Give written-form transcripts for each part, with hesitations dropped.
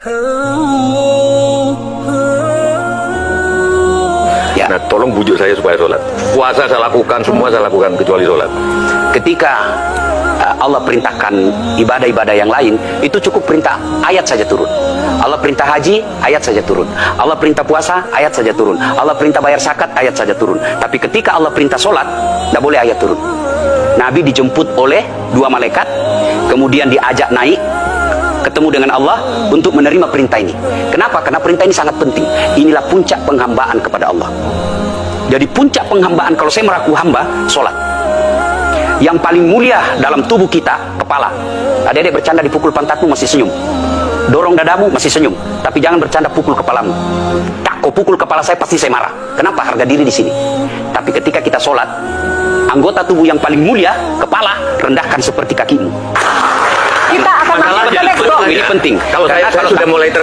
Ya. Nah, tolong bujuk saya supaya sholat. Puasa saya lakukan, semua saya lakukan kecuali sholat. Ketika Allah perintahkan ibadah-ibadah yang lain, itu cukup perintah ayat saja turun. Allah perintah haji, ayat saja turun. Allah perintah puasa, ayat saja turun. Allah perintah bayar zakat, ayat saja turun. Tapi ketika Allah perintah sholat, tidak boleh ayat turun. Nabi dijemput oleh dua malaikat, kemudian diajak naik ketemu dengan Allah untuk menerima perintah ini. Kenapa? Karena perintah ini sangat penting. Inilah puncak penghambaan kepada Allah. Jadi puncak penghambaan, kalau saya meraku hamba, sholat. Yang paling mulia dalam tubuh kita, kepala. Adik-adik bercanda dipukul pantatmu masih senyum, dorong dadamu masih senyum, tapi jangan bercanda pukul kepalamu. Tak, kau pukul kepala saya pasti saya marah. Kenapa? Harga diri di sini. Tapi ketika kita sholat, anggota tubuh yang paling mulia, kepala, rendahkan seperti kakimu. Kita akan masuk ke next dong. Ini penting. Kalau saya sudah mulai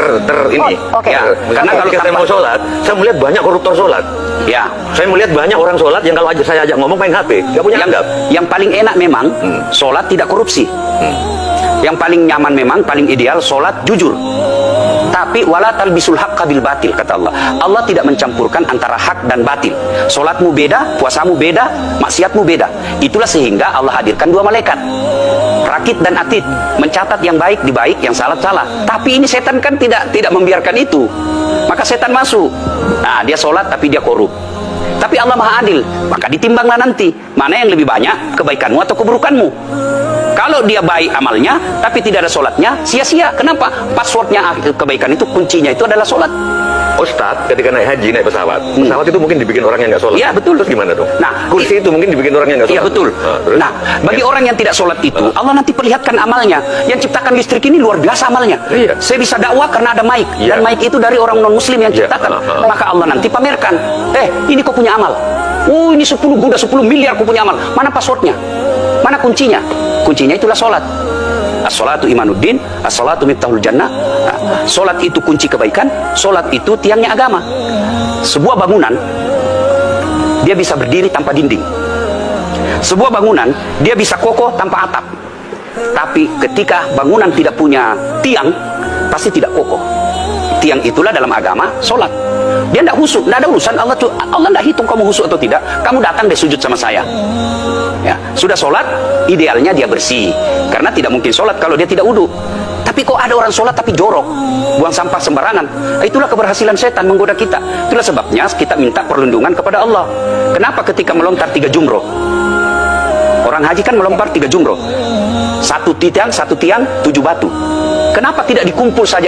ini. Oke. Ya, karena kalau saya mau sholat, saya melihat banyak koruptor sholat. Ya, saya melihat banyak orang sholat yang kalau saya ajak ngomong main HP, nggak punya adab. Yang paling enak memang sholat tidak korupsi. Yang paling nyaman memang, paling ideal sholat jujur. Tapi wala talbisul haqqa bil batil, kata Allah. Allah tidak mencampurkan antara hak dan batil. Sholatmu beda, puasamu beda, maksiatmu beda. Itulah sehingga Allah hadirkan dua malaikat, rakit dan atid, mencatat yang baik di baik, yang salah salah. Tapi ini setan kan tidak membiarkan itu. Maka setan masuk. Nah, dia sholat tapi dia korup. Tapi Allah Maha Adil, maka ditimbanglah nanti mana yang lebih banyak, kebaikanmu atau keburukanmu. Kalau dia baik amalnya tapi tidak ada sholatnya, sia-sia. Kenapa? Passwordnya kebaikan itu, kuncinya itu adalah sholat. Ustadz, ketika naik haji, naik pesawat, pesawat itu mungkin dibikin orang yang nggak sholat. Iya, betul. Terus gimana dong? Nah, kursi itu mungkin dibikin orang yang nggak sholat. Iya, betul. Nah, bagi orang yang tidak sholat itu, Allah nanti perlihatkan amalnya. Yang ciptakan listrik ini luar biasa amalnya. Iya. Saya bisa dakwah karena ada mic. Iya. Dan mic itu dari orang non-muslim yang ciptakan. Maka Allah nanti pamerkan. Ini kau punya amal. Ini 10 kuda, 10 miliar kau punya amal. Mana passwordnya? Mana kuncinya? Kuncinya itulah sholat. As-sholatu imanuddin, as-sholatu miftahul jannah. Sholat itu kunci kebaikan, sholat itu tiangnya agama. Sebuah bangunan, dia bisa berdiri tanpa dinding. Sebuah bangunan, dia bisa kokoh tanpa atap. Tapi ketika bangunan tidak punya tiang, pasti tidak kokoh. Tiang itulah dalam agama, sholat. Dia tidak husuk, tidak ada urusan. Allah tidak hitung kamu husuk atau tidak. Kamu datang deh sujud sama saya. Ya, sudah sholat, idealnya dia bersih. Karena tidak mungkin sholat kalau dia tidak wudhu. Tapi kok ada orang sholat tapi jorok, buang sampah sembarangan. Itulah keberhasilan setan menggoda kita. Itulah sebabnya kita minta perlindungan kepada Allah. Kenapa ketika melontar 3 jumroh? Orang haji kan melontar 3 jumroh. 1 tiang, 7 batu. Kenapa tidak dikumpul saja